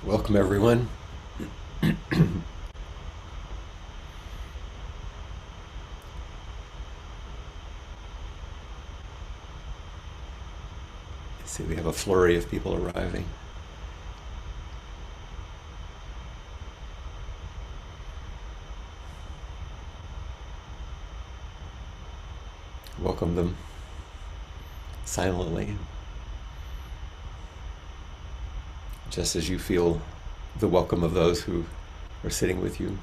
Welcome, everyone. See, we have a flurry of people arriving. Welcome them silently, just as you feel the welcome of those who are sitting with you.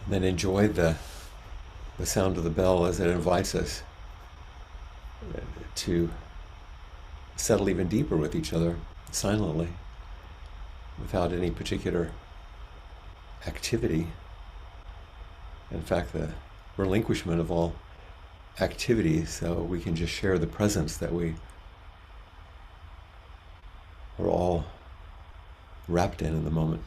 And then enjoy the sound of the bell as it invites us to settle even deeper with each other silently, without any particular activity. In fact, the relinquishment of all activity, so we can just share the presence that we are all wrapped in the moment.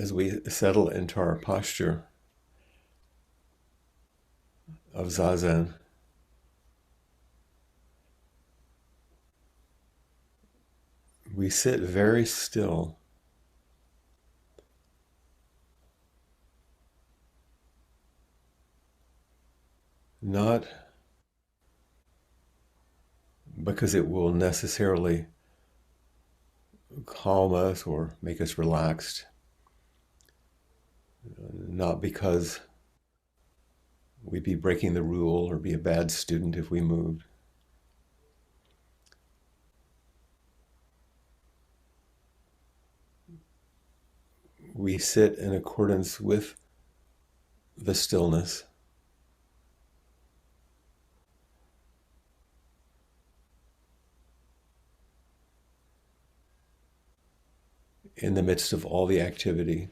as we settle into our posture of zazen, we sit very still, not because it will necessarily calm us or make us relaxed, not because we'd be breaking the rule or be a bad student if we moved. We sit in accordance with the stillness, in the midst of all the activity.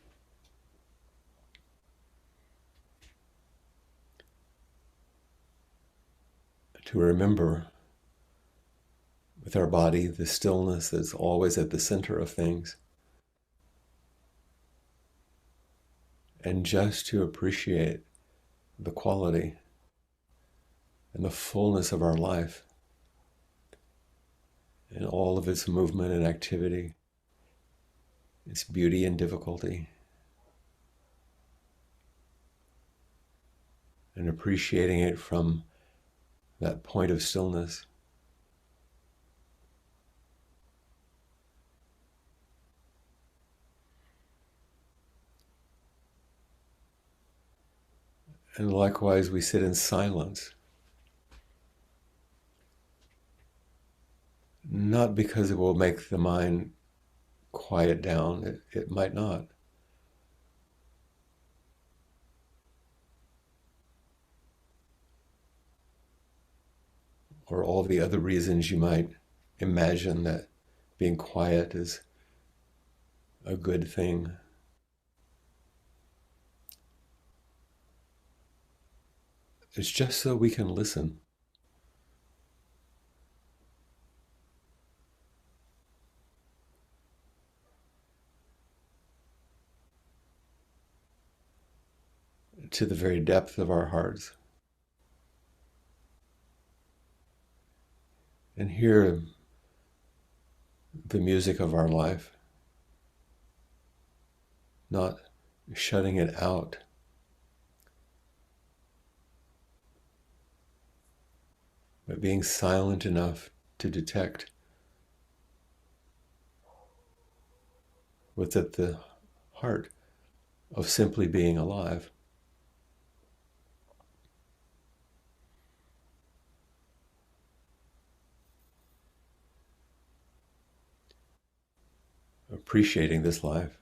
To remember with our body the stillness that's always at the center of things, and just to appreciate the quality and the fullness of our life and all of its movement and activity, its beauty and difficulty, and appreciating it from that point of stillness. And likewise, we sit in silence, not because it will make the mind quiet down, it might not. Or all the other reasons you might imagine that being quiet is a good thing. It's just so we can listen. To the very depth of our hearts. And hear the music of our life, not shutting it out, but being silent enough to detect what's at the heart of simply being alive. Appreciating this life.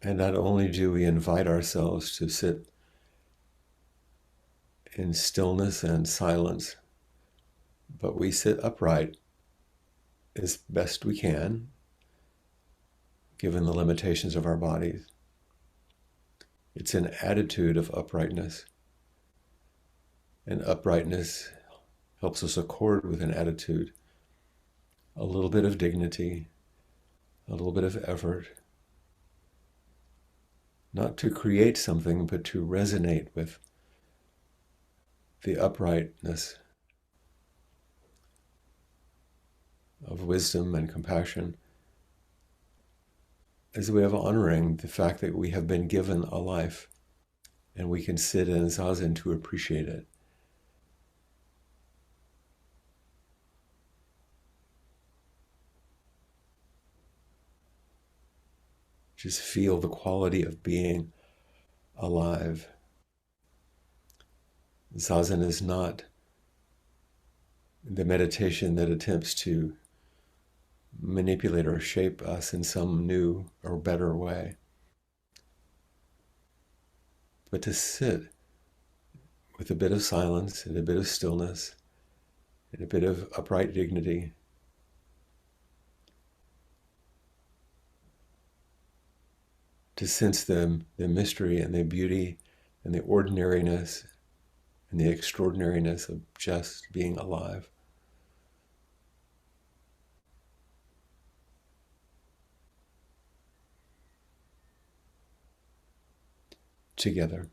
And not only do we invite ourselves to sit in stillness and silence, but we sit upright as best we can, given the limitations of our bodies. It's an attitude of uprightness. And uprightness helps us accord with an attitude, a little bit of dignity, a little bit of effort, not to create something, but to resonate with the uprightness of wisdom and compassion as a way of honoring the fact that we have been given a life and we can sit in zazen to appreciate it. Just feel the quality of being alive. Zazen is not the meditation that attempts to manipulate or shape us in some new or better way, but to sit with a bit of silence and a bit of stillness and a bit of upright dignity, to sense the mystery and the beauty and the ordinariness and the extraordinariness of just being alive. together.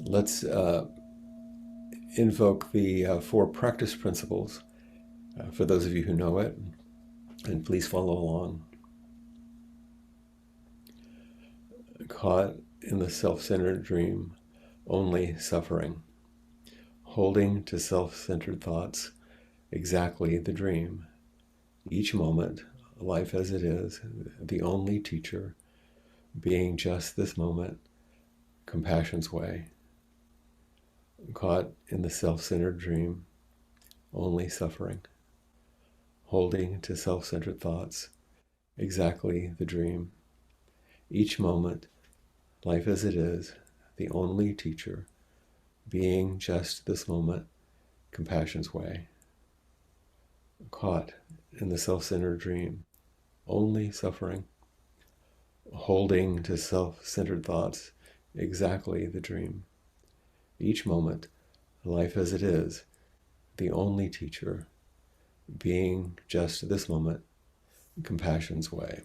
Let's invoke the 4 practice principles for those of you who know it, and please follow along. Caught in the self-centered dream, only suffering. Holding to self-centered thoughts, exactly the dream. Each moment, life as it is, the only teacher, being just this moment, compassion's way. Caught in the self-centered dream, only suffering. Holding to self-centered thoughts, exactly the dream. Each moment, life as it is, the only teacher, being just this moment, compassion's way. Caught in the self-centered dream, only suffering. Holding to self-centered thoughts, exactly the dream. Each moment, life as it is, the only teacher, being just this moment, compassion's way.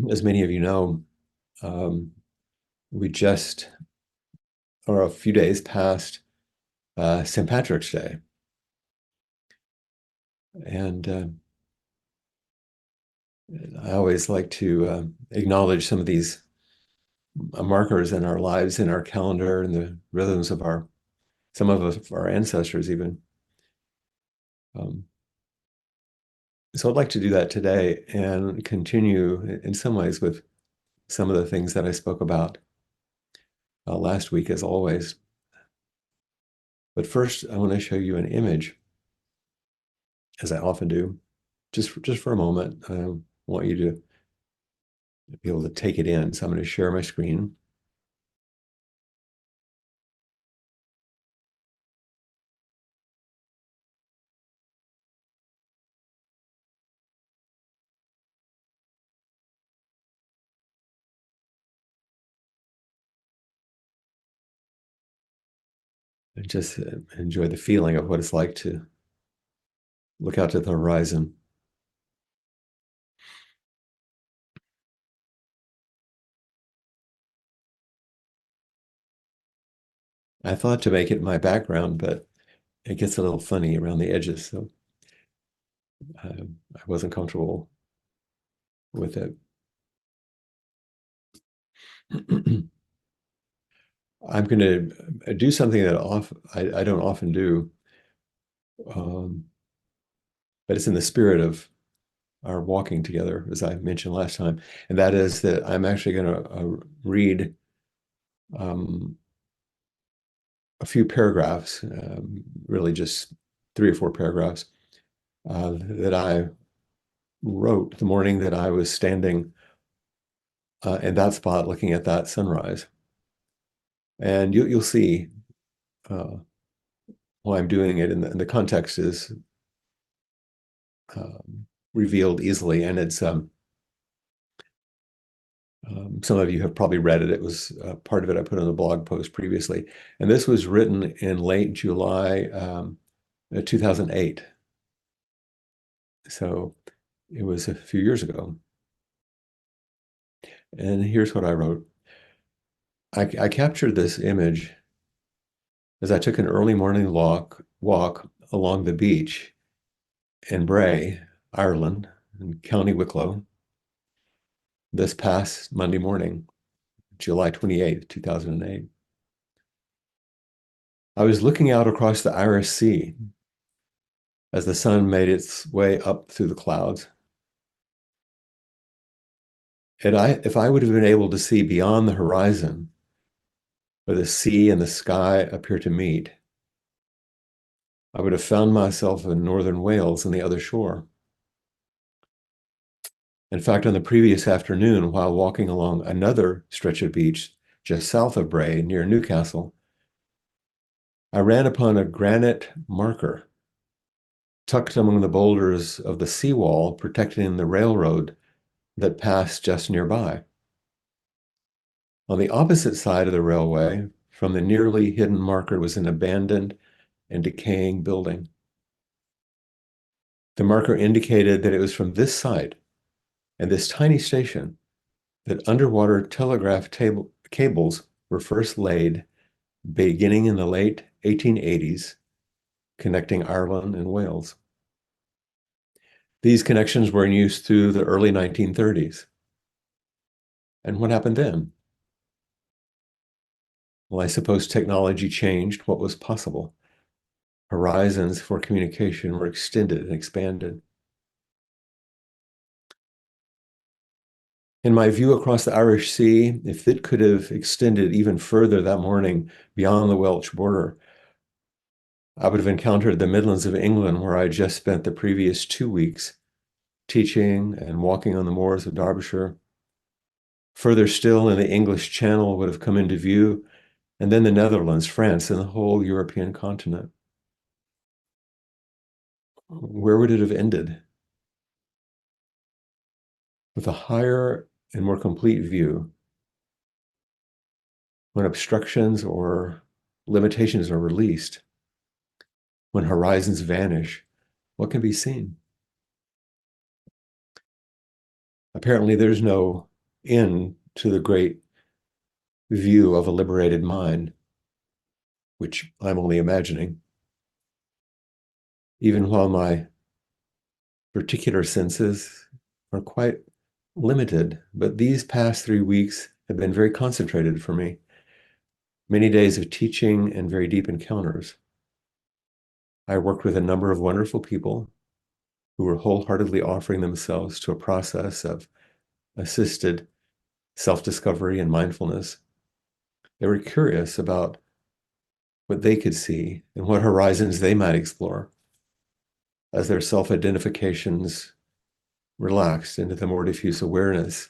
As many of you know, we just are a few days past St. Patrick's Day. And I always like to acknowledge some of these markers in our lives, in our calendar, and the rhythms of some of our ancestors even. So I'd like to do that today and continue in some ways with some of the things that I spoke about last week, as always. But first, I want to show you an image, as I often do, just for a moment. I want you to be able to take it in. So I'm going to share my screen. and just enjoy the feeling of what it's like to look out to the horizon. I thought to make it my background, but it gets a little funny around the edges, so I wasn't comfortable with it. I'm going to do something that I don't often do, um, but it's in the spirit of our walking together, as I mentioned last time, and that is that I'm actually going to read um, a few paragraphs, really just 3 or 4 paragraphs that I wrote the morning that I was standing in that spot looking at that sunrise. And you'll see uh, why I'm doing it, and the context is revealed easily, and it's some of you have probably read it. It was part of it I put on the blog post previously, and this was written in late July 2008. So it was a few years ago. And here's what I wrote. I captured this image as I took an early morning walk along the beach in Bray, Ireland, in County Wicklow, this past Monday morning, July 28th, 2008. I was looking out across the Irish Sea as the sun made its way up through the clouds. And if I would have been able to see beyond the horizon, where the sea and the sky appear to meet, I would have found myself in northern Wales on the other shore. In fact, on the previous afternoon, while walking along another stretch of beach just south of Bray near Newcastle, I ran upon a granite marker tucked among the boulders of the seawall protecting the railroad that passed just nearby. On the opposite side of the railway, from the nearly hidden marker, was an abandoned and decaying building. The marker indicated that it was from this site and this tiny station that underwater telegraph cables were first laid, beginning in the late 1880s, connecting Ireland and Wales. These connections were in use through the early 1930s. And what happened then? Well, I suppose technology changed what was possible. Horizons for communication were extended and expanded. In my view across the Irish Sea, if it could have extended even further that morning beyond the Welsh border, I would have encountered the Midlands of England, where I had just spent the previous 2 weeks teaching and walking on the moors of Derbyshire. Further still, in the English Channel would have come into view, and then the Netherlands, France, and the whole European continent. Where would it have ended? With a higher and more complete view, when obstructions or limitations are released, when horizons vanish, what can be seen? Apparently, there's no end to the great view of a liberated mind, which I'm only imagining. Even while my particular senses are quite limited, but these past 3 weeks have been very concentrated for me. Many days of teaching and very deep encounters. I worked with a number of wonderful people who were wholeheartedly offering themselves to a process of assisted self-discovery and mindfulness. They were curious about what they could see and what horizons they might explore as their self-identifications relaxed into the more diffuse awareness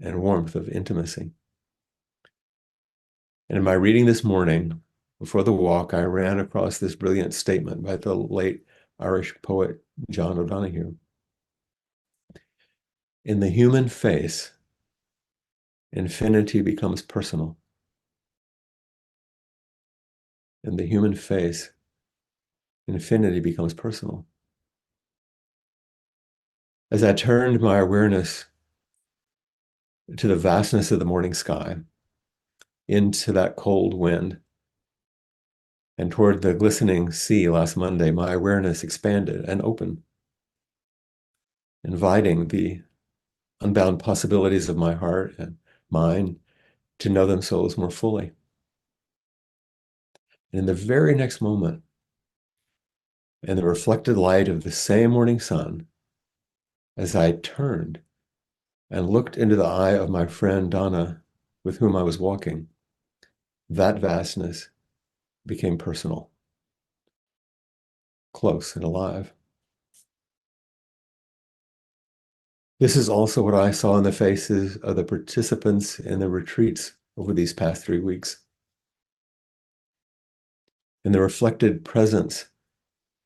and warmth of intimacy. And in my reading this morning, before the walk, I ran across this brilliant statement by the late Irish poet John O'Donoghue. In the human face, infinity becomes personal. In the human face, infinity becomes personal. As I turned my awareness to the vastness of the morning sky, into that cold wind, and toward the glistening sea last Monday, my awareness expanded and opened, inviting the unbound possibilities of my heart and mind to know themselves more fully. And in the very next moment, in the reflected light of the same morning sun, as I turned and looked into the eye of my friend Donna, with whom I was walking, that vastness became personal, close and alive. This is also what I saw in the faces of the participants in the retreats over these past 3 weeks. In the reflected presence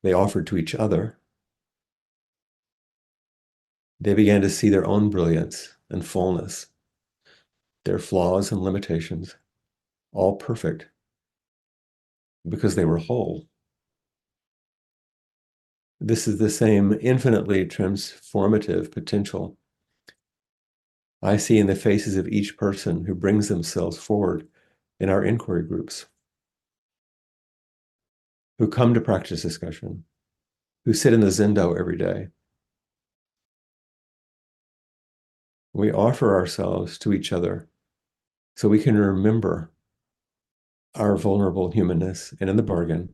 they offered to each other, they began to see their own brilliance and fullness, their flaws and limitations, all perfect, because they were whole. This is the same infinitely transformative potential I see in the faces of each person who brings themselves forward in our inquiry groups, who come to practice discussion, who sit in the Zendo every day. We offer ourselves to each other so we can remember our vulnerable humanness, and in the bargain,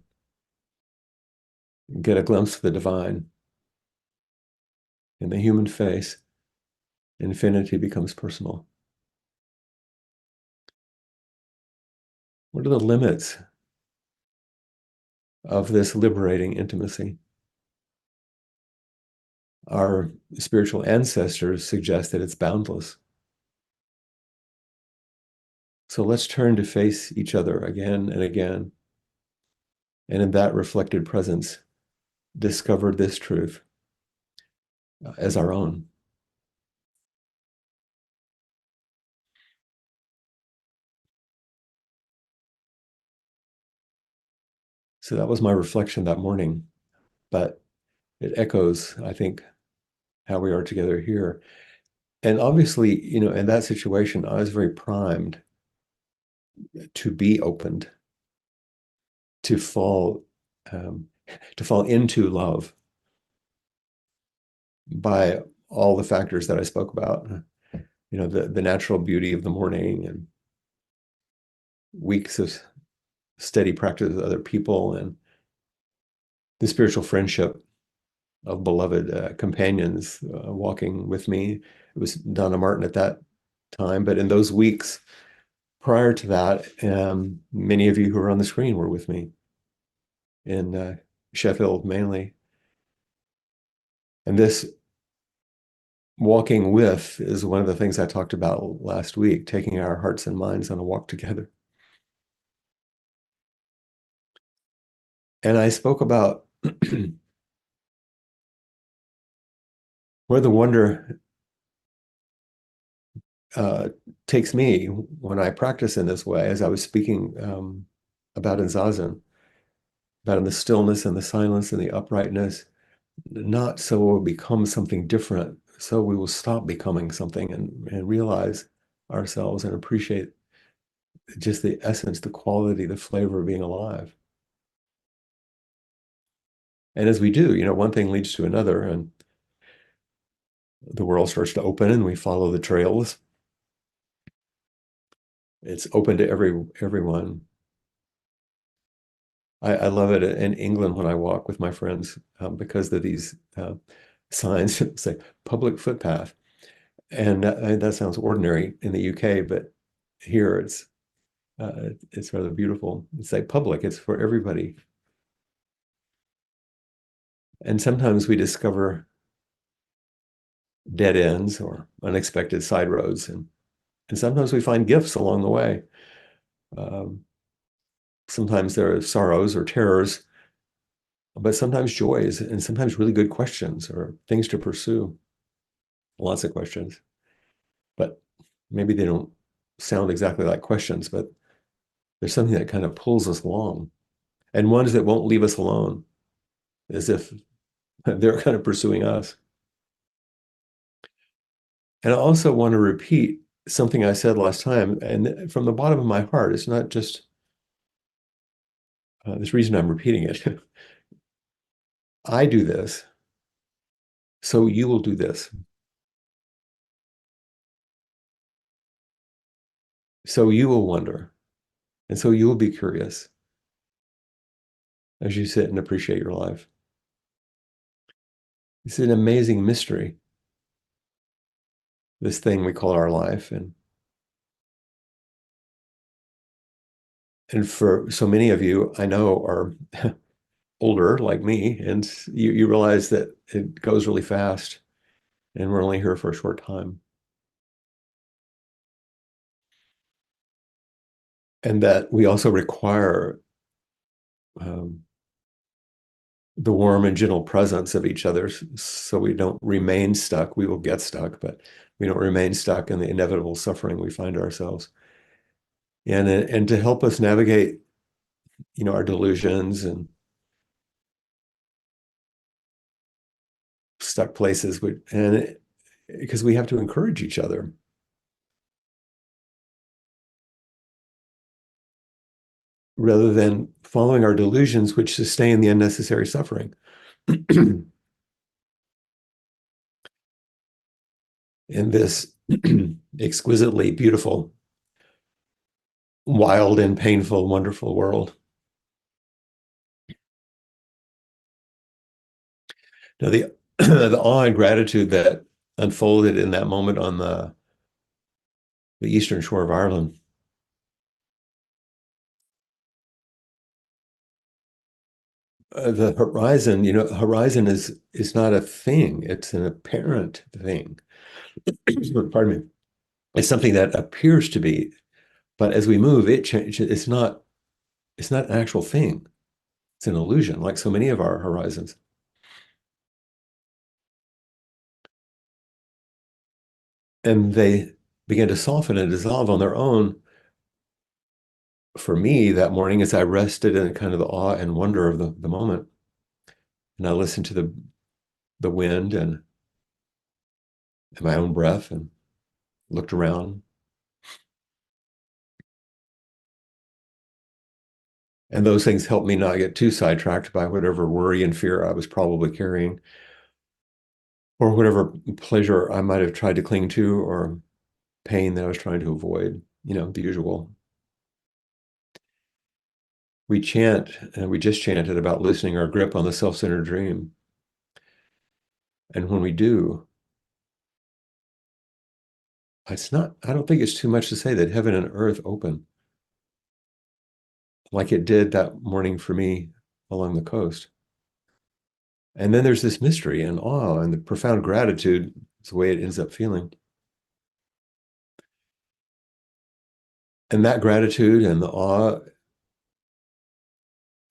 get a glimpse of the divine. In the human face, infinity becomes personal. What are the limits of this liberating intimacy? Our spiritual ancestors suggest that it's boundless. So let's turn to face each other again and again. And in that reflected presence, discover this truth as our own. So that was my reflection that morning, but it echoes, I think, how we are together here. And obviously, in that situation, I was very primed to be opened, to fall, um, to fall into love by all the factors that I spoke about. The natural beauty of the morning and weeks of steady practice with other people, and the spiritual friendship of beloved companions walking with me. It was Donna Martin at that time, but in those weeks prior to that, many of you who are on the screen were with me in Sheffield mainly. And this walking with is one of the things I talked about last week, taking our hearts and minds on a walk together. And I spoke about where the wonder takes me when I practice in this way, as I was speaking about in Zazen, about in the stillness and the silence and the uprightness, not so we'll become something different, so we will stop becoming something and realize ourselves and appreciate just the essence, the quality, the flavor of being alive. And as we do, one thing leads to another, and the world starts to open and we follow the trails. It's open to everyone. I love it in England when I walk with my friends because of these signs that say public footpath. And that sounds ordinary in the UK, but here it's rather beautiful. It's like public, it's for everybody. And sometimes we discover dead ends or unexpected side roads, and sometimes we find gifts along the way. Sometimes there are sorrows or terrors, but sometimes joys, and sometimes really good questions or things to pursue. Lots of questions, but maybe they don't sound exactly like questions, but there's something that kind of pulls us along. and ones that won't leave us alone, as if they're kind of pursuing us. And I also want to repeat something I said last time, and from the bottom of my heart, it's not just this reason I'm repeating it. I do this, so you will do this. So you will wonder, and so you will be curious as you sit and appreciate your life. It's an amazing mystery, this thing we call our life. And for so many of you, I know, are older like me, and you realize that it goes really fast, and we're only here for a short time. And that we also require um, the warm and gentle presence of each other so we don't remain stuck. We will get stuck, but we don't remain stuck in the inevitable suffering we find ourselves. And to help us navigate, our delusions and stuck places, because we have to encourage each other rather than following our delusions, which sustain the unnecessary suffering. In this exquisitely beautiful, wild and painful, wonderful world. Now, the the awe and gratitude that unfolded in that moment on the eastern shore of Ireland, the horizon, horizon is not a thing; it's an apparent thing. Pardon me. It's something that appears to be, but as we move, it changes. It's not. It's not an actual thing. It's an illusion, like so many of our horizons. And they begin to soften and dissolve on their own. For me, that morning, as I rested in kind of the awe and wonder of the moment, and I listened to the wind and my own breath and looked around. And those things helped me not get too sidetracked by whatever worry and fear I was probably carrying, or whatever pleasure I might have tried to cling to, or pain that I was trying to avoid, the usual. We chant, and we just chanted about loosening our grip on the self-centered dream. And when we do, I don't think it's too much to say that heaven and earth open, like it did that morning for me along the coast. And then there's this mystery and awe and the profound gratitude is the way it ends up feeling. And that gratitude and the awe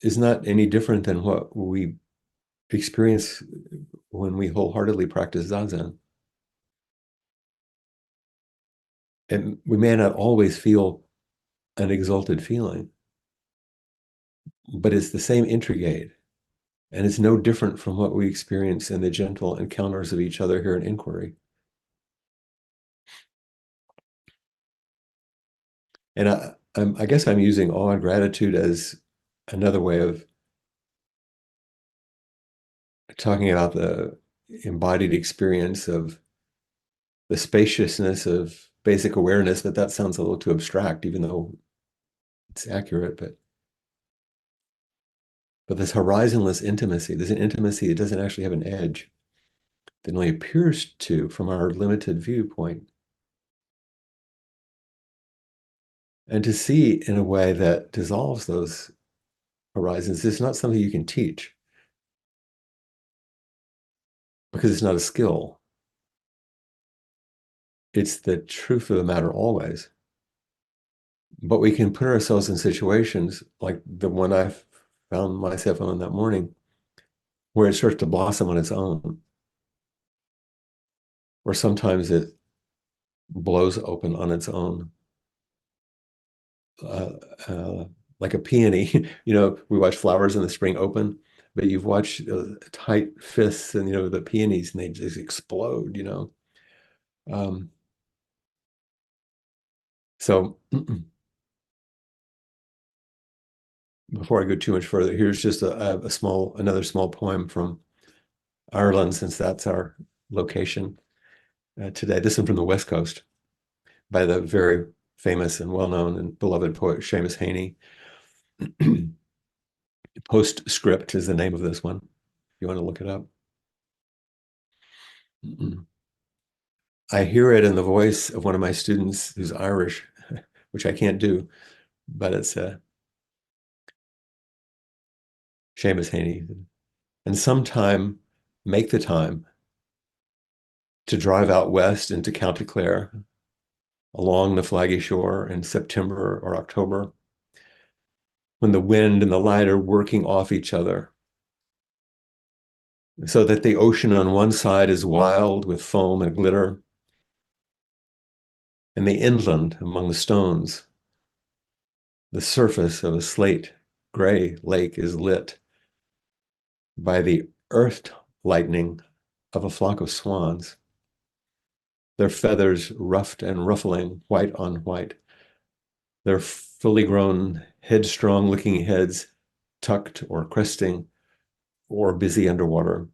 is not any different than what we experience when we wholeheartedly practice Zazen. And we may not always feel an exalted feeling, but it's the same intrigate. And it's no different from what we experience in the gentle encounters of each other here in inquiry. And I guess I'm using awe and gratitude as another way of talking about the embodied experience of the spaciousness of basic awareness, but that sounds a little too abstract, even though it's accurate. But this horizonless intimacy, there's an intimacy that doesn't actually have an edge, that only appears to from our limited viewpoint. And to see in a way that dissolves those horizons is not something you can teach, because it's not a skill. It's the truth of the matter always. But we can put ourselves in situations like the one I found myself on that morning, where it starts to blossom on its own, or sometimes it blows open on its own, uh, uh, like a peony. We watch flowers in the spring open, but you've watched tight fists and, the peonies, and they just explode. Um, so before I go too much further, here's just another small poem from Ireland, since that's our location today. This one from the West Coast by the very famous and well-known and beloved poet Seamus Heaney. Postscript is the name of this one, if you want to look it up. I hear it in the voice of one of my students who's Irish, which I can't do, but it's Seamus Heaney. And sometime make the time to drive out west into County Clare along the Flaggy shore in September or October, when the wind and the light are working off each other, so that the ocean on one side is wild with foam and glitter, and the inland among the stones, the surface of a slate-grey lake is lit by the earth lightening of a flock of swans, their feathers ruffed and ruffling white on white, their fully grown, headstrong-looking heads tucked or cresting or busy underwater.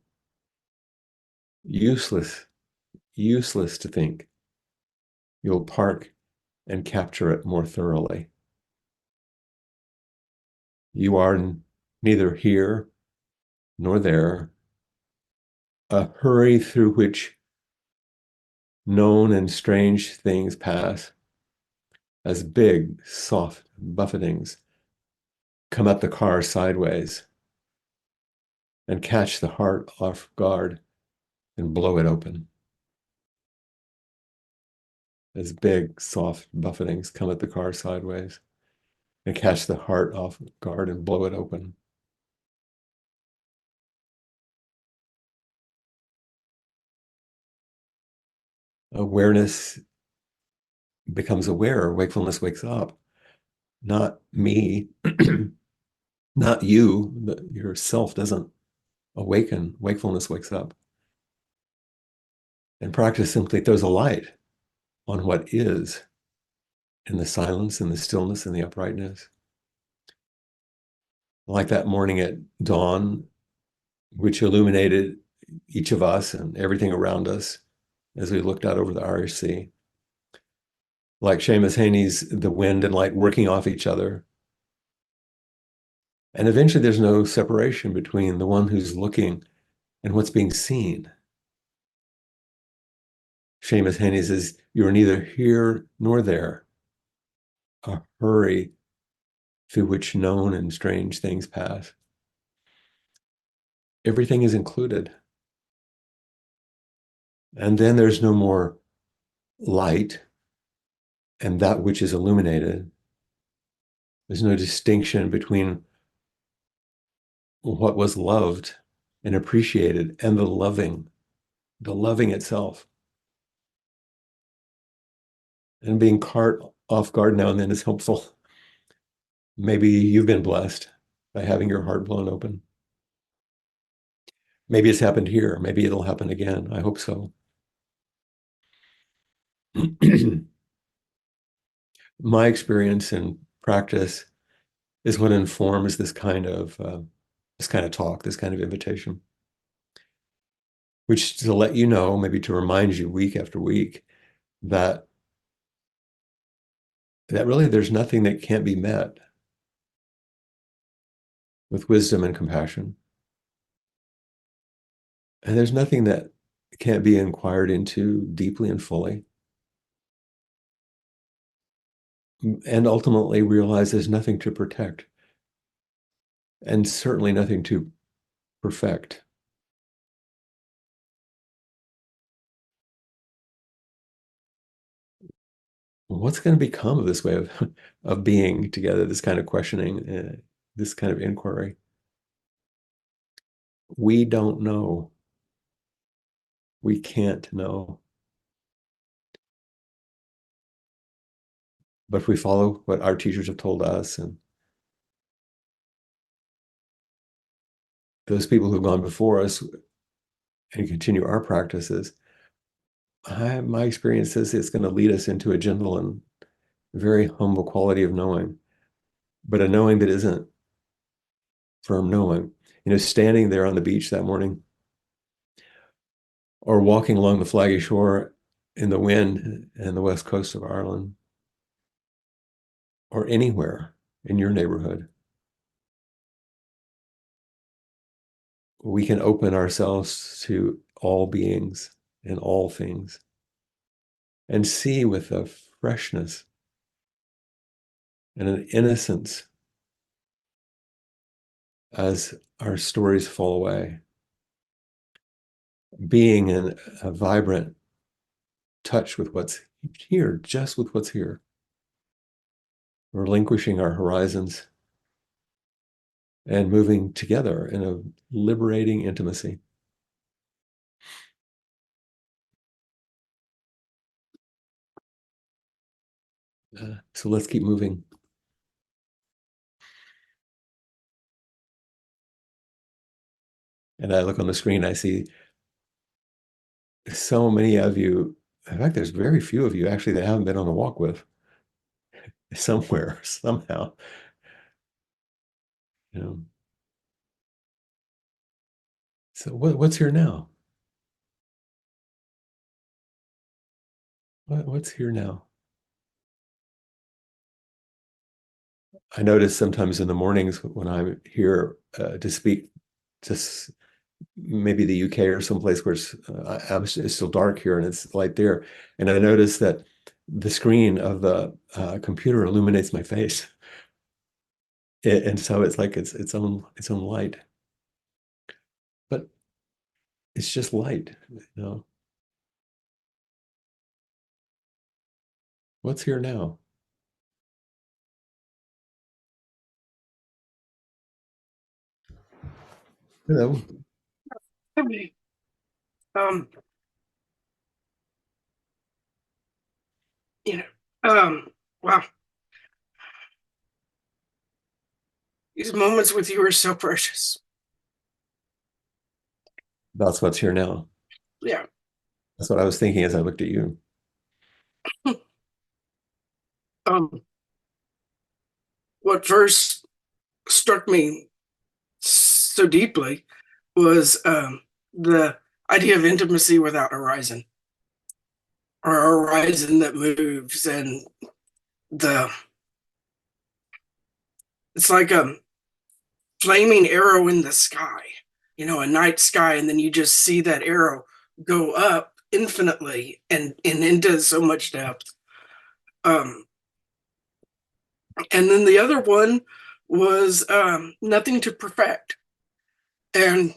Useless, useless to think you'll park and capture it more thoroughly. You are neither here nor there, a hurry through which known and strange things pass, as big, soft buffetings come at the car sideways and catch the heart off guard and blow it open. As big, soft buffetings come at the car sideways and catch the heart off guard and blow it open. Awareness becomes aware. Wakefulness wakes up. Not me, not you. Yourself doesn't awaken. Wakefulness wakes up. And practice simply throws a light on what is in the silence and the stillness and the uprightness. Like that morning at dawn, which illuminated each of us and everything around us as we looked out over the Irish Sea. Like Seamus Heaney's The Wind and Light working off each other. And eventually there's no separation between the one who's looking and what's being seen. Seamus Heaney says, you're neither here nor there, a hurry through which known and strange things pass. Everything is included. And then there's no more light and that which is illuminated. There's no distinction between what was loved and appreciated and the loving itself. And being caught off guard now and then is helpful. Maybe you've been blessed by having your heart blown open. Maybe it's happened here. Maybe it'll happen again. I hope so. My experience and practice is what informs this kind of talk, this kind of invitation, which to let you know, maybe to remind you week after week, that really there's nothing that can't be met with wisdom and compassion. And there's nothing that can't be inquired into deeply and fully. And ultimately realize there's nothing to protect and certainly nothing to perfect. What's going to become of this way of being together, this kind of questioning, this kind of inquiry? We don't know. We can't know. But if we follow what our teachers have told us and those people who've gone before us and continue our practices, my experience is it's going to lead us into a gentle and very humble quality of knowing, but a knowing that isn't firm knowing. Standing there on the beach that morning or walking along the Flaggy shore in the wind in the west coast of Ireland or anywhere in your neighborhood, we can open ourselves to all beings and all things and see with a freshness and an innocence as our stories fall away, being in a vibrant touch with what's here, just with what's here, relinquishing our horizons and moving together in a liberating intimacy. So let's keep moving. And I look on the screen, I see so many of you. In fact, there's very few of you actually that I haven't been on a walk with somewhere, somehow. So what's here now? What's here now? I notice sometimes in the mornings when I'm here to speak, just maybe the UK or someplace where it's still dark here and it's light there, and I notice that the screen of the computer illuminates my face, and so it's like its own light, but it's just light. What's here now? Hello. Um, you know, um, wow, these moments with you are so precious. That's what's here now. Yeah. That's what I was thinking as I looked at you. Um, what first struck me so deeply was the idea of intimacy without horizon, or a horizon that moves, and the it's like a flaming arrow in the sky, a night sky, and then you just see that arrow go up infinitely and into so much depth. Um, and then the other one was nothing to perfect. And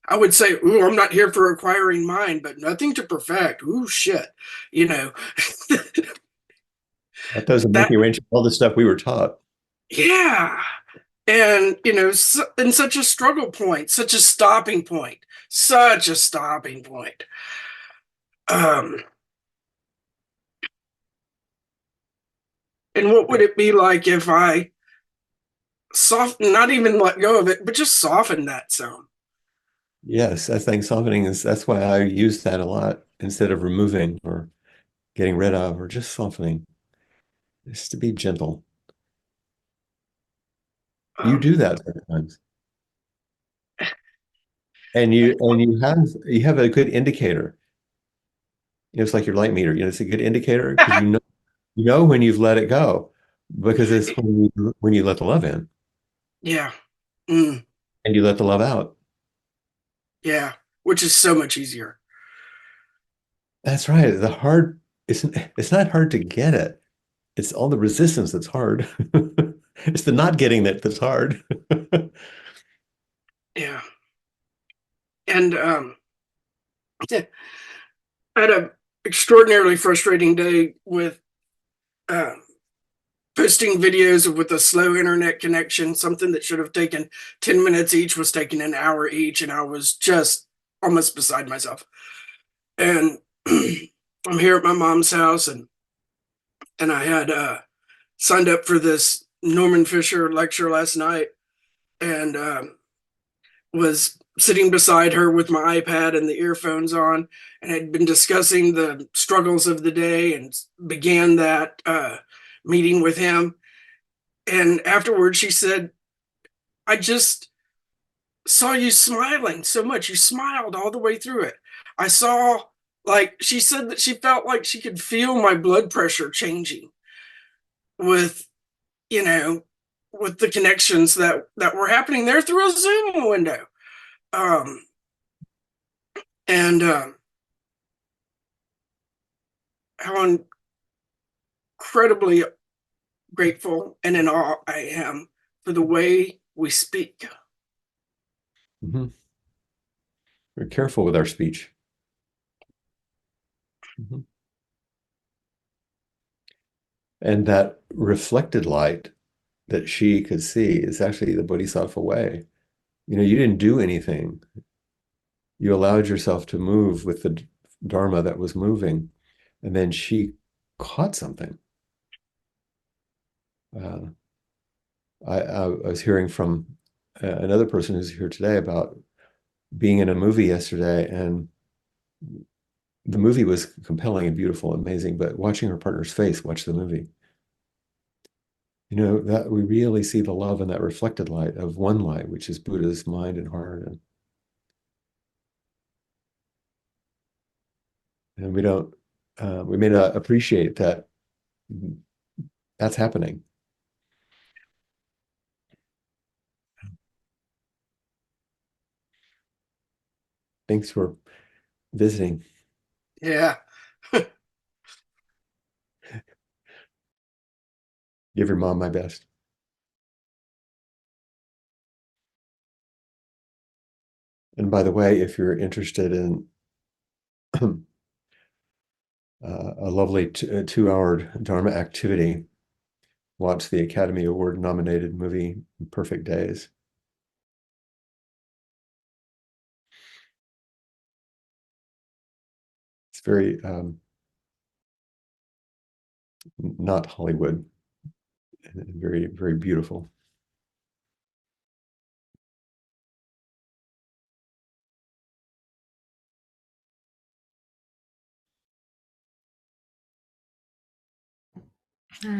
I would say, ooh, I'm not here for acquiring mind, but nothing to perfect. Ooh, shit. You know, That doesn't make that, you ancient. All the stuff we were taught. yeah. And, in such a struggle point, such a stopping point, such a stopping point. Um, and what would it be like if I soften, not even let go of it, but just soften that some? Yes, I think softening that's why I use that a lot instead of removing or getting rid of or just softening. Just to be gentle. You Um, do that sometimes. And you have a good indicator. It's like your light meter. It's a good indicator because you know when you've let it go because it's when you let the love in yeah. Mm, and you let the love out. yeah. Which is so much easier. That's right. It's not hard to get it. It's all the resistance that's hard. It's the not getting it that's hard. Yeah. And I had a extraordinarily frustrating day with uh, posting videos with a slow internet connection. Something that should have taken 10 minutes each was taking an hour each, and I was just almost beside myself. And I'm here at my mom's house, and I had signed up for this Norman Fisher lecture last night, and was sitting beside her with my iPad and the earphones on, and had been discussing the struggles of the day, and began that meeting with him. And afterwards, she said, I just saw you smiling so much. You smiled all the way through it. I saw, like, she said that she felt like she could feel my blood pressure changing with, you know, with the connections that were happening there through a Zoom window. Um, and how incredibly grateful and in awe I am for the way we speak. Mm-hmm. We're careful with our speech. Mm-hmm. And that reflected light that she could see is actually the Bodhisattva way. You know, you didn't do anything. You allowed yourself to move with the Dharma that was moving, and then she caught something. I was hearing from another person who's here today about being in a movie yesterday, and the movie was compelling and beautiful and amazing, but watching her partner's face watch the movie, you know, that we really see the love in that reflected light of one light, which is Buddha's mind and heart. And we don't, we may not appreciate that that's happening. Thanks for visiting. Yeah. Give your mom my best. And by the way, if you're interested in a lovely 2-hour Dharma activity, watch the Academy Award nominated movie Perfect Days. It's very not Hollywood, and very, very beautiful.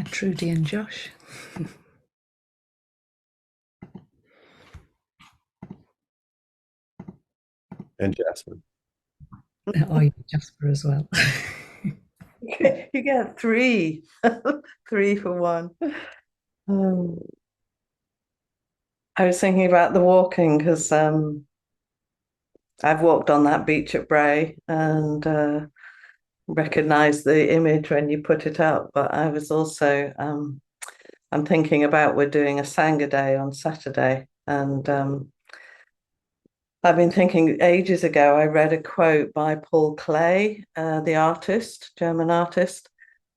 Trudy and Josh. And Jasper. Oh, you Jasper as well. You get three, 3 for 1. I was thinking about the walking because I've walked on that beach at Bray and recognized the image when you put it up. But I was also I'm thinking about we're doing a Sangha day on Saturday, and I've been thinking ages ago. I read a quote by Paul Clay, the artist, German artist,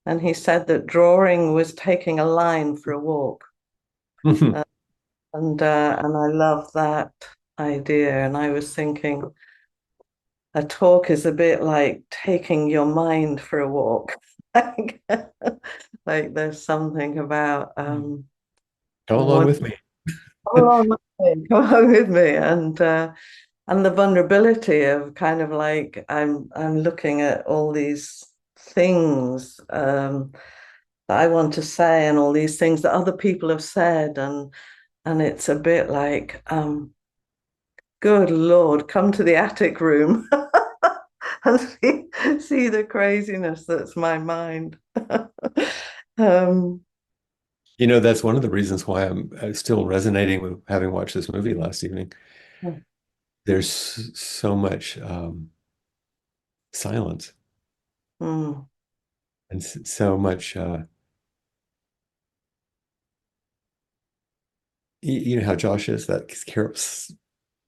and he said that drawing was taking a line for a walk. And I love that idea. And I was thinking a talk is a bit like taking your mind for a walk. Like there's something about Come along with me. Come along with me, come along with me. And the vulnerability of kind of like I'm looking at all these things that I want to say and all these things that other people have said, and it's a bit like good Lord, come to the attic room and see the craziness that's my mind. You know, that's one of the reasons why I'm still resonating with having watched this movie last evening. There's so much silence and so much, you know how Josh is, that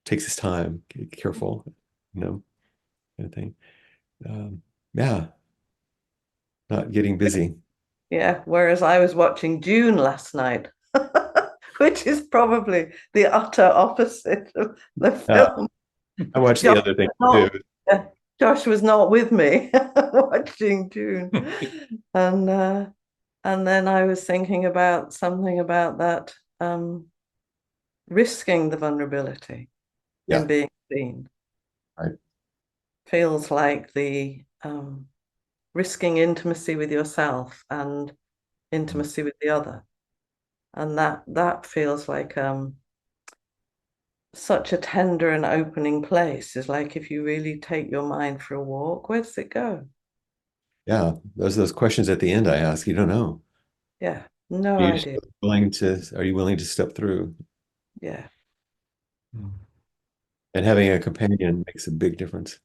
takes his time, careful, you know, kind of thing. Yeah, not getting busy. Yeah, whereas I was watching Dune last night, which is probably the utter opposite of the film. I watched the other thing too. Yeah, Josh was not with me watching Dune. And then I was thinking about something about that risking the vulnerability. Yeah. in being seen. Right. Feels like the risking intimacy with yourself and intimacy with the other. And that feels like such a tender and opening place. Is like if you really take your mind for a walk, where does it go? Yeah. Those questions at the end I ask, you don't know. Yeah, no Are you idea. are you willing to step through? Yeah, And having a companion makes a big difference.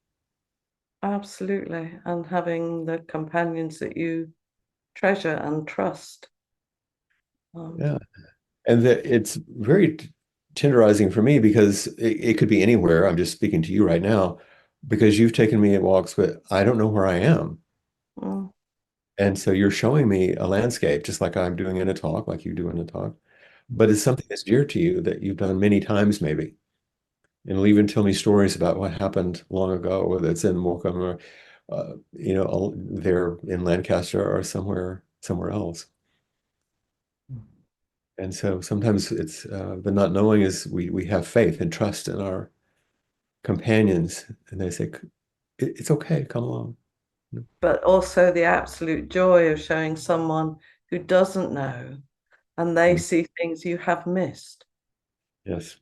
absolutely. And having the companions that you treasure and trust. Yeah. And that it's very tenderizing for me because it could be anywhere. I'm just speaking to you right now because you've taken me at walks, but I don't know where I am. Mm, And so you're showing me a landscape, just like I'm doing in a talk, like you do in a talk. But it's something that's dear to you that you've done many times, maybe. And it'll even tell me stories about what happened long ago, whether it's in Morecambe or, there in Lancaster or somewhere else. And so sometimes it's the not knowing is we have faith and trust in our companions, and they say it's okay, come along. but also the absolute joy of showing someone who doesn't know and they Mm. see things you have missed. Yes,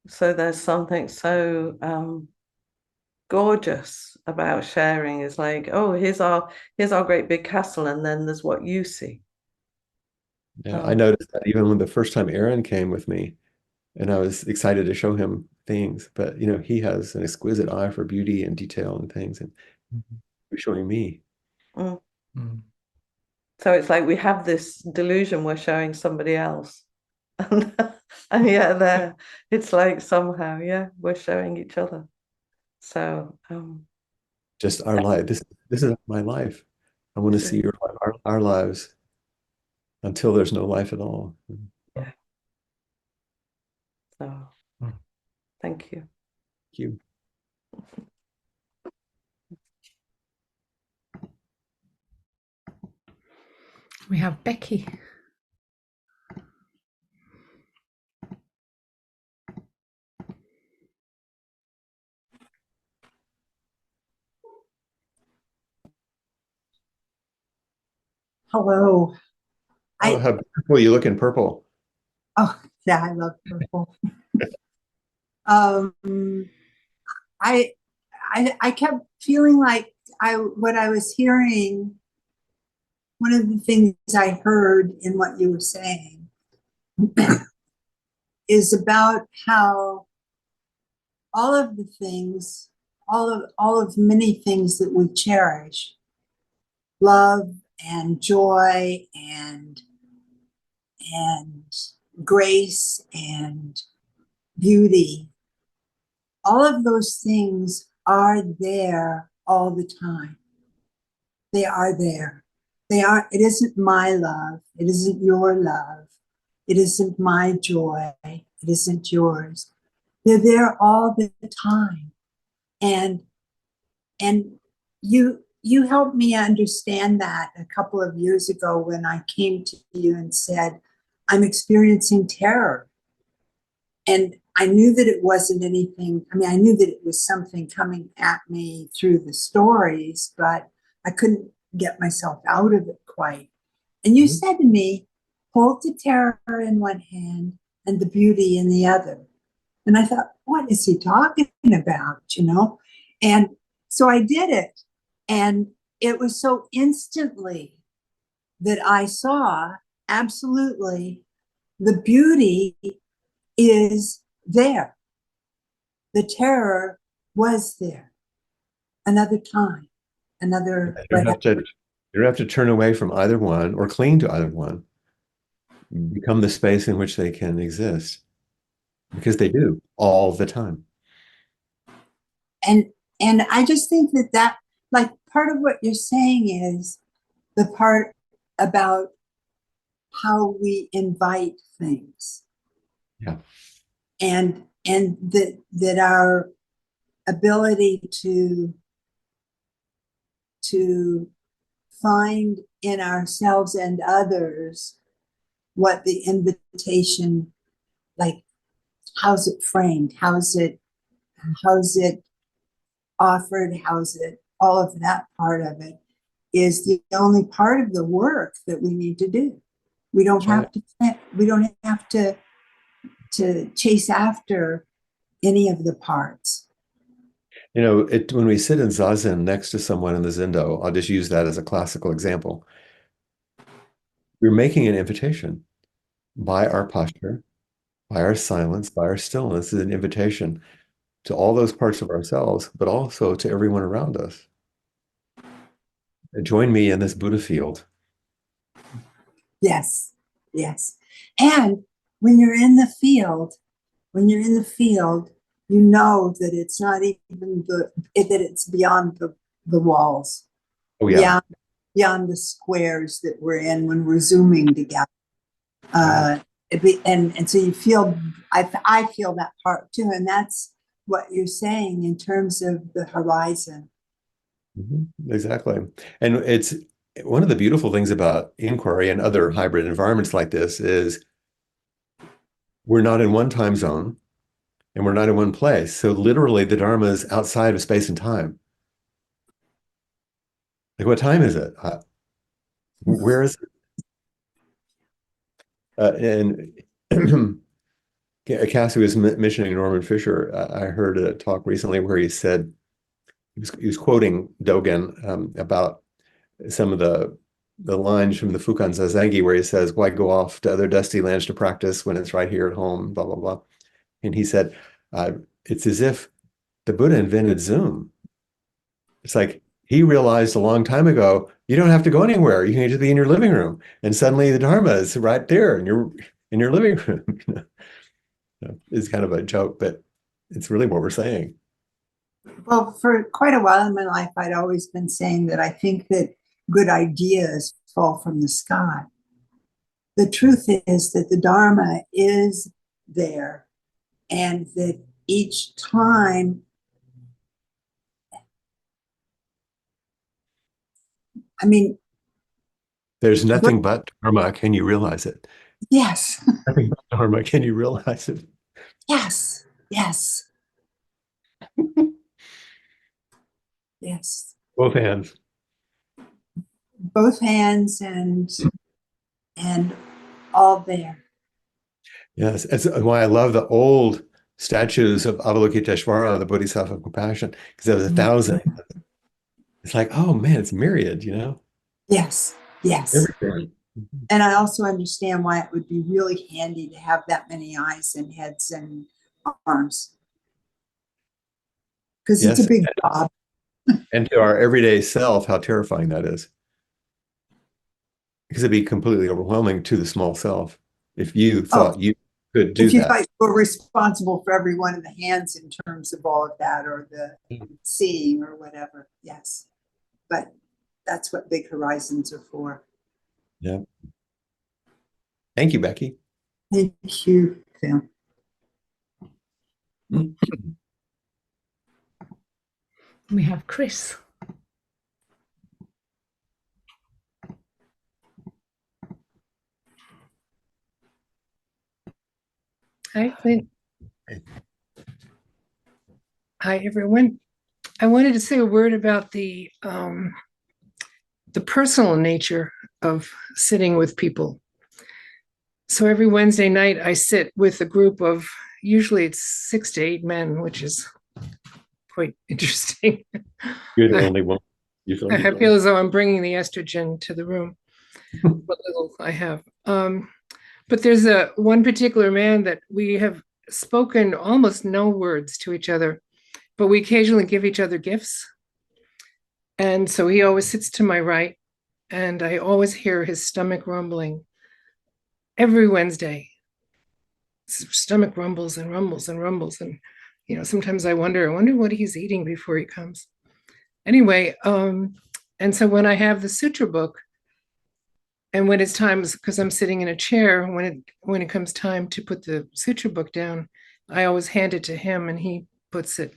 So there's something so gorgeous about sharing. Is like, oh, here's our great big castle, and then there's what you see. yeah. I Um, noticed that even when the first time Aaron came with me, and I was excited to show him things, but he has an exquisite eye for beauty and detail and things, and he's showing me. mm. Mm. So it's like we have this delusion we're showing somebody else. And yeah, there it's like somehow, yeah, we're showing each other. So Just our life. This is my life. I want to this see is your life, our lives until there's no life at all. yeah. So Mm. thank you. Thank you. We have Becky. Hello. Oh, how beautiful you look in purple. Yeah, I love purple. um, I, I kept feeling like what I was hearing. One of the things I heard in what you were saying is about how all of the things, all of many things that we cherish, love and joy and grace and beauty, all of those things are there all the time. They are there. It isn't my love. It isn't your love. It isn't my joy. It isn't yours. They're there all the time. And you helped me understand that a couple of years ago when I came to you and said, I'm experiencing terror. And I knew that it wasn't anything. I mean, I knew that it was something coming at me through the stories, but I couldn't get myself out of it quite. And you said to me, hold the terror in one hand and the beauty in the other. And I thought, what is he talking about? And so I did it. And it was so instantly that I saw absolutely the beauty is there. The terror was there. Another time, another. You don't have to turn away from either one or cling to either one. Become the space in which they can exist. Because they do all the time. And I just think that like part of what you're saying is the part about how we invite things. Yeah. And that our ability to find in ourselves and others what the invitation, like, how's it framed? How's it how's it offered, how's it, all of that part of it is the only part of the work that we need to do. We don't have to, we don't have to chase after any of the parts. You know, when we sit in zazen next to someone in the zendo, I'll just use that as a classical example. We're making an invitation by our posture, by our silence, by our stillness, is an invitation to all those parts of ourselves, but also to everyone around us. Join me in this Buddha field. Yes, yes. And when you're in the field, you know that it's not even that it's beyond the walls. Oh yeah. Beyond the squares that we're in when we're zooming together. And so you feel, I feel that part too. And that's what you're saying in terms of the horizon. Mm-hmm. Exactly. And it's one of the beautiful things about inquiry and other hybrid environments like this is we're not in one time zone and we're not in one place. So literally the Dharma is outside of space and time. Like, what time is it? Where is it? And Cassie was mentioning Norman Fisher. I heard a talk recently where he said, he was quoting Dogen about some of the lines from the Fukan Zazengi where he says, why go off to other dusty lands to practice when it's right here at home, blah, blah, blah. And he said, it's as if the Buddha invented Zoom. It's like he realized a long time ago, you don't have to go anywhere. You can just be in your living room. And suddenly the Dharma is right there in your living room. It's kind of a joke, but it's really what we're saying. Well, for quite a while in my life, I'd always been saying that I think that good ideas fall from the sky. The truth is that the Dharma is there, and that each time, I mean, there's nothing but Dharma. Can you realize it? Yes. Nothing but Dharma. Can you realize it? Yes. Yes. Yes. Both hands. Both hands and all there. Yes, that's why I love the old statues of Avalokiteshvara, the Bodhisattva of compassion, because there was 1,000. It's like, oh man, it's myriad, you know? Yes, yes. Everything. And I also understand why it would be really handy to have that many eyes and heads and arms. Because it's a big job. And to our everyday self, how terrifying that is. Because it'd be completely overwhelming to the small self if you thought you could do that. If you thought you were responsible for every one of the hands in terms of all of that, or the seeing or whatever. Yes. But that's what big horizons are for. Yeah. Thank you, Becky. Thank you, Phil. We have Chris. Hi, Flint. Hi, everyone. I wanted to say a word about the personal nature of sitting with people. So every Wednesday night, I sit with a group of, usually it's 6 to 8 men, which is quite interesting. You're the only one. I feel as though I'm bringing the estrogen to the room, what little I have. But there's one particular man that we have spoken almost no words to each other, but we occasionally give each other gifts. And so he always sits to my right, and I always hear his stomach rumbling every Wednesday. Stomach rumbles and rumbles and rumbles. And, you know, sometimes I wonder what he's eating before he comes. Anyway, and so when I have the sutra book, and when it's time, because I'm sitting in a chair, when it comes time to put the sutra book down, I always hand it to him and he puts it,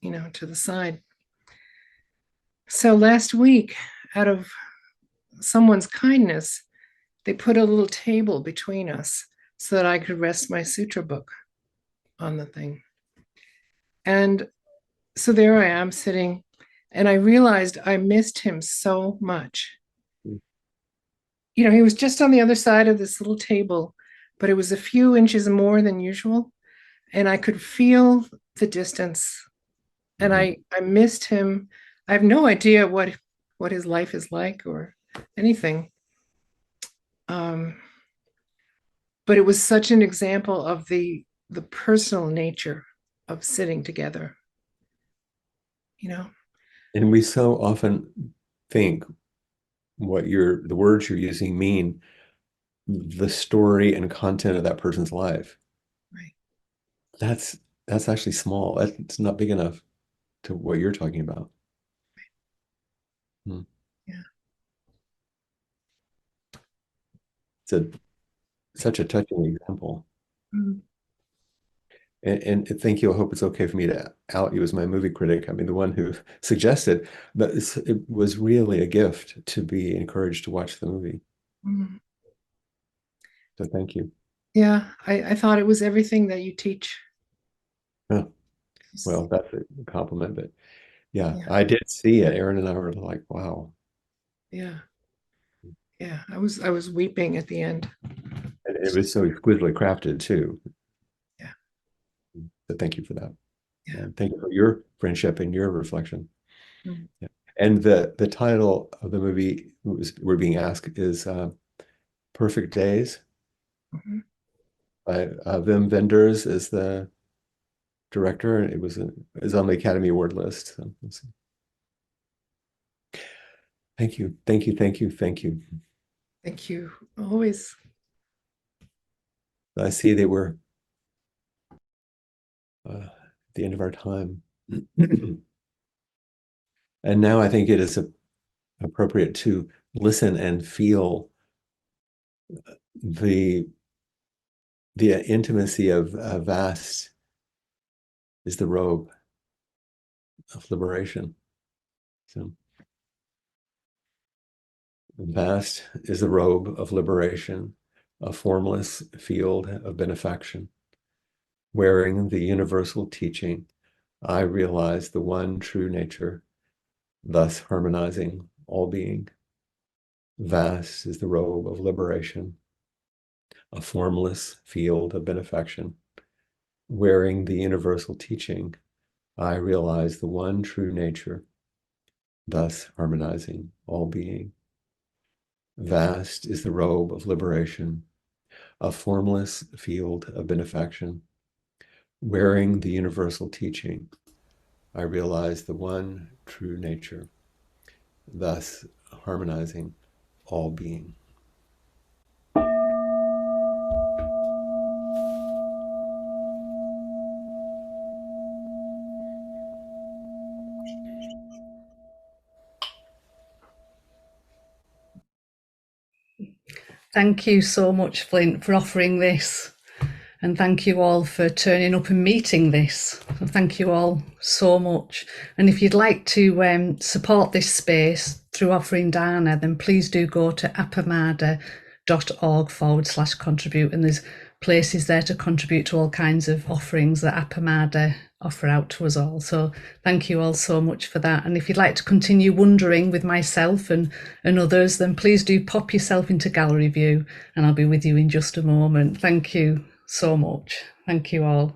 you know, to the side. So last week, out of someone's kindness, they put a little table between us so that I could rest my sutra book on the thing. And so there I am sitting, and I realized I missed him so much. You know, he was just on the other side of this little table, but it was a few inches more than usual. And I could feel the distance. And I missed him. I have no idea what his life is like or anything. But it was such an example of the personal nature of sitting together, you know. And we so often think what the words you're using mean the story and content of that person's life. Right. That's actually small. It's not big enough to what you're talking about. Right. Yeah. It's such a touching example. Mm. And thank you. I hope it's okay for me to out you as my movie critic. I mean, the one who suggested, but it was really a gift to be encouraged to watch the movie. Mm. So thank you. Yeah, I thought it was everything that you teach. Oh, well, that's a compliment, but yeah, Yeah. I did see it. Aaron and I were like, wow. Yeah. Yeah, I was weeping at the end. And it was so exquisitely crafted too. Yeah. So thank you for that. Yeah. And thank you for your friendship and your reflection. Mm. Yeah. And the title of the movie we're being asked is Perfect Days. Mm-hmm. By Wim Wenders is the director. It was on the Academy Award list. So we'll see. Thank you. Thank you. Thank you. Thank you. Thank you. Always. I see that we're at the end of our time. And now I think it is appropriate to listen and feel the intimacy of vast is the robe of liberation. So vast is the robe of liberation, a formless field of benefaction. Wearing the universal teaching, I realize the one true nature, thus harmonizing all being. Vast is the robe of liberation, a formless field of benefaction. Wearing the universal teaching, I realize the one true nature, thus harmonizing all being. Vast is the robe of liberation, a formless field of benefaction. Wearing the universal teaching, I realize the one true nature, thus harmonizing all being. Thank you so much, Flint, for offering this. And thank you all for turning up and meeting this. Thank you all so much. And if you'd like to support this space through offering dana, then please do go to appamada.org/contribute. And there's places there to contribute to all kinds of offerings that Appamada offer out to us all. So thank you all so much for that. And if you'd like to continue wondering with myself and others, then please do pop yourself into gallery view and I'll be with you in just a moment. Thank you so much. Thank you all.